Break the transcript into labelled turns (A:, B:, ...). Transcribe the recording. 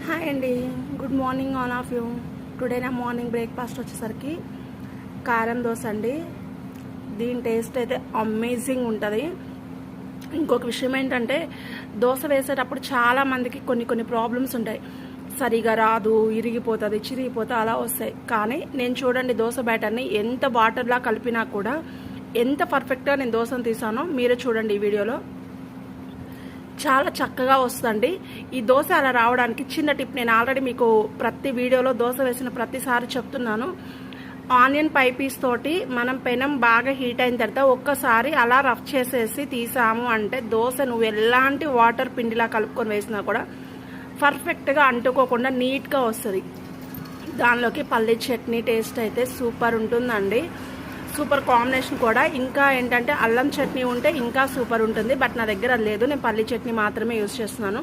A: Hi అండి, good morning all of you. Today నా morning breakfast వచ్చేసరికి కారం దోశ అండి. దీని టేస్ట్ అయితే అమేజింగ్ ఉంటుంది. ఇంకొక విషయం ఏంటంటే, దోశ వేసేటప్పుడు చాలామందికి కొన్ని ప్రాబ్లమ్స్ ఉంటాయి. సరిగా రాదు, ఇరిగిపోతుంది, చిరిగిపోతుంది, అలా వస్తాయి. కానీ నేను చూడండి, దోశ బ్యాటర్ని ఎంత వాటర్లా కలిపినా కూడా ఎంత పర్ఫెక్ట్గా నేను దోశను తీసానో మీరే చూడండి ఈ వీడియోలో. చాలా చక్కగా వస్తుందండి. ఈ దోశ అలా రావడానికి చిన్న టిప్ నేను ఆల్రెడీ మీకు ప్రతి వీడియోలో దోశ వేసిన ప్రతిసారి చెప్తున్నాను. ఆనియన్ పై పీస్ తోటి మనం పెనం బాగా హీట్ అయిన తర్వాత ఒక్కసారి అలా రఫ్ చేసేసి తీసాము అంటే దోశ నువ్వు ఎలాంటి వాటర్ పిండిలా కలుపుకొని వేసినా కూడా పర్ఫెక్ట్గా అంటుకోకుండా నీట్గా వస్తుంది. దానిలోకి పల్లీ చట్నీ టేస్ట్ అయితే సూపర్ ఉంటుందండి. సూపర్ కాంబినేషన్ కూడా. ఇంకా ఏంటంటే అల్లం చట్నీ ఉంటే ఇంకా సూపర్ ఉంటుంది. బట్ నా దగ్గర అది లేదు, నేను పల్లీ చట్నీ మాత్రమే యూజ్ చేస్తున్నాను.